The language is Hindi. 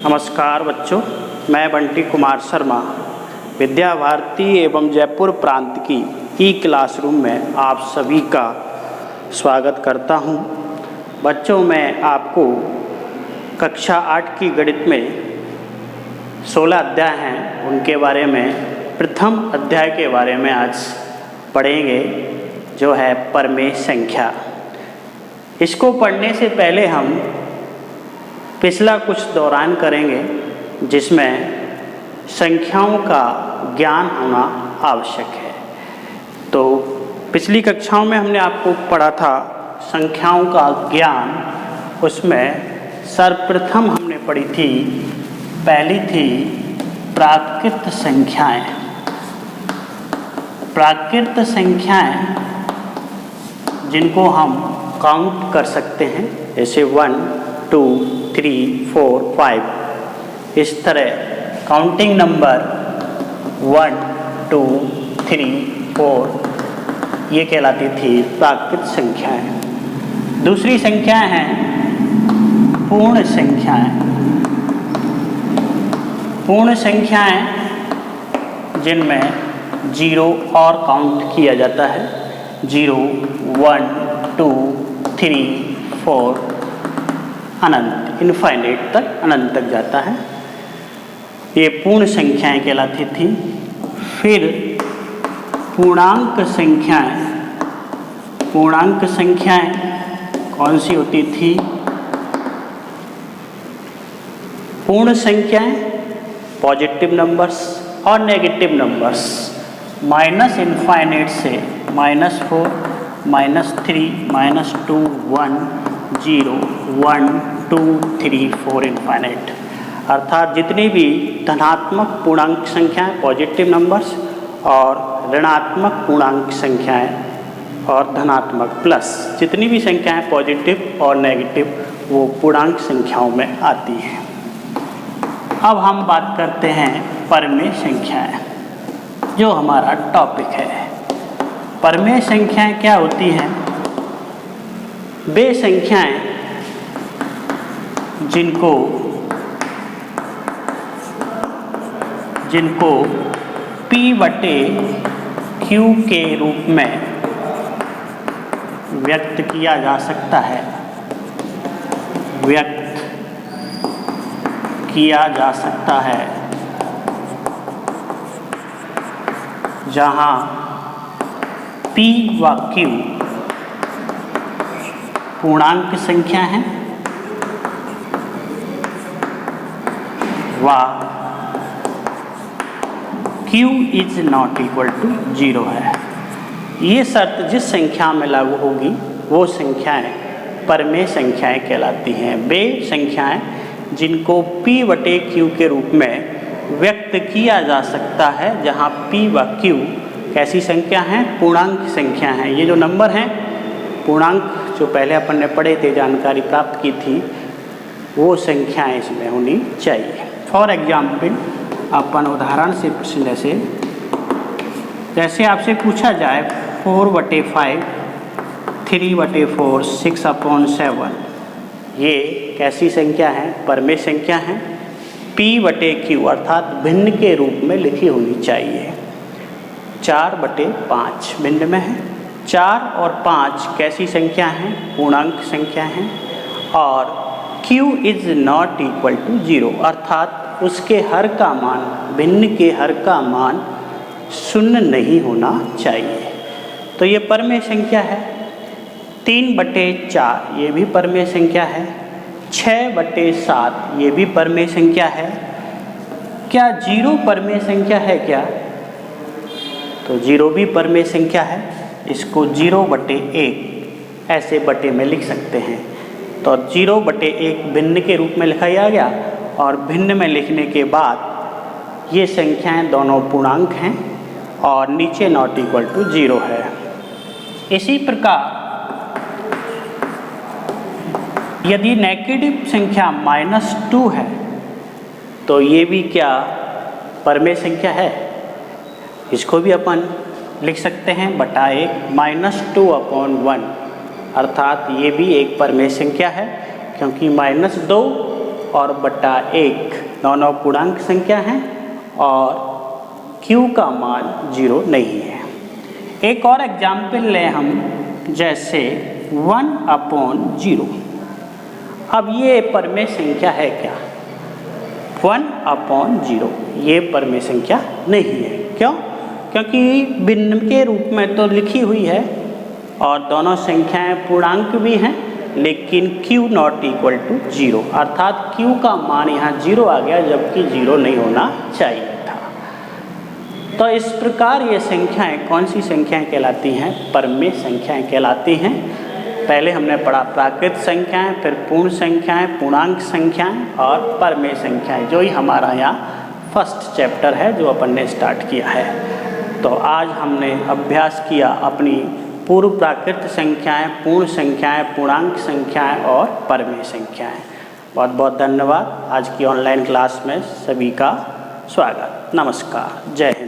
नमस्कार बच्चों, मैं बंटी कुमार शर्मा विद्या भारती एवं जयपुर प्रांत की ई क्लासरूम में आप सभी का स्वागत करता हूं। बच्चों, मैं आपको कक्षा 8 की गणित में 16 अध्याय हैं, उनके बारे में प्रथम अध्याय के बारे में आज पढ़ेंगे, जो है परमेय संख्या। इसको पढ़ने से पहले हम पिछला कुछ दौरान करेंगे जिसमें संख्याओं का ज्ञान होना आवश्यक है। तो पिछली कक्षाओं में हमने आपको पढ़ा था संख्याओं का ज्ञान। उसमें सर्वप्रथम हमने पढ़ी थी, पहली थी प्राकृत संख्याएं। प्राकृत संख्याएं जिनको हम काउंट कर सकते हैं, जैसे 1, 2, 3, 4, 5, इस तरह काउंटिंग नंबर 1, 2, 3, 4 ये कहलाती थी प्राकृत संख्याएं। दूसरी संख्याएं हैं पूर्ण संख्याएं। पूर्ण संख्याएं जिनमें 0 और काउंट किया जाता है, 0, 1, 2, 3, 4 अनंत, इनफाइनाइट तक, अनंत तक जाता है। ये पूर्ण संख्याएं कहलाती थी। फिर पूर्णांक संख्याएं। पूर्णांक संख्याएं कौन सी होती थी? पूर्ण संख्याएं पॉजिटिव नंबर्स और नेगेटिव नंबर्स, माइनस इनफाइनाइट से -4, -3, -2, 1, 0, 1, 2, 3, 4 इनफाइनाइट। अर्थात जितनी भी धनात्मक पूर्णांक संख्याएं पॉजिटिव नंबर्स और ऋणात्मक पूर्णांक संख्याएं और धनात्मक प्लस, जितनी भी संख्याएं पॉजिटिव और नेगेटिव वो पूर्णांक संख्याओं में आती हैं। अब हम बात करते हैं परमेय संख्याएं, जो हमारा टॉपिक है। परमेय संख्याएं क्या होती हैं? वे संख्याएं जिनको P/Q के रूप में व्यक्त किया जा सकता है। व्यक्त किया जा सकता है जहाँ P व Q पूर्णांक संख्या है व Q is not equal to 0 है। ये शर्त जिस संख्या में लागू होगी वो संख्याएं परमेय संख्याएं कहलाती हैं। वे संख्याएं जिनको P/Q के रूप में व्यक्त किया जा सकता है, जहाँ P व Q कैसी संख्या हैं? पूर्णांक संख्या हैं। ये जो नंबर हैं पूर्णांक, जो पहले अपन ने पढ़े थे, जानकारी प्राप्त की थी, वो संख्याएं इसमें होनी चाहिए। फॉर एग्जाम्पल, अपन उदाहरण से प्रश्न जैसे आपसे पूछा जाए 4/5, 3/4, 6/7, ये कैसी संख्या है? परमेय संख्या है। P/Q अर्थात भिन्न के रूप में लिखी होनी चाहिए। 4/5 भिन्न में है। 4 और 5 कैसी संख्या हैं? पूर्णांक संख्या हैं। और Q is not equal to 0 अर्थात उसके हर का मान, भिन्न के हर का मान 0 नहीं होना चाहिए। तो ये परमेय संख्या है। 3/4 ये भी परमेय संख्या है। 6/7 ये भी परमेय संख्या है। क्या 0 परमेय संख्या है क्या? तो 0 भी परमेय संख्या है। इसको 0/1 ऐसे बटे में लिख सकते हैं। तो 0/1 भिन्न के रूप में लिखा गया और भिन्न में लिखने के बाद ये संख्याएं दोनों पूर्णांक हैं और नीचे नॉट इक्वल टू 0 है। इसी प्रकार यदि नेगेटिव संख्या -2 है तो ये भी क्या परमेय संख्या है? इसको भी अपन लिख सकते हैं /1 -2/1 अर्थात ये भी एक परमेय संख्या है, क्योंकि -2 और बटा 1 दोनों पूर्णांक संख्या हैं और q का मान 0 नहीं है। एक और एग्जाम्पल लें हम, जैसे 1/0। अब ये परमेय संख्या है क्या? 1/0 ये परमेय संख्या नहीं है। क्यों? क्योंकि भिन्न के रूप में तो लिखी हुई है और दोनों संख्याएं पूर्णांक भी हैं, लेकिन q नॉट इक्वल टू 0, अर्थात q का मान यहाँ 0 आ गया, जबकि 0 नहीं होना चाहिए था। तो इस प्रकार ये संख्याएं कौन सी संख्याएं कहलाती हैं? परमेय संख्याएं कहलाती हैं। पहले हमने पढ़ा प्राकृत संख्याएं, फिर पूर्ण संख्याएं, पूर्णांक संख्याएं और परमेय संख्याएं, जो ही हमारा यहाँ फर्स्ट चैप्टर है जो अपन ने स्टार्ट किया है। तो आज हमने अभ्यास किया अपनी पूर्व प्राकृत संख्याएं, पूर्ण संख्याएं, पूर्णांक संख्याएं और परमेय संख्याएं। बहुत बहुत धन्यवाद। आज की ऑनलाइन क्लास में सभी का स्वागत। नमस्कार। जय हिंद।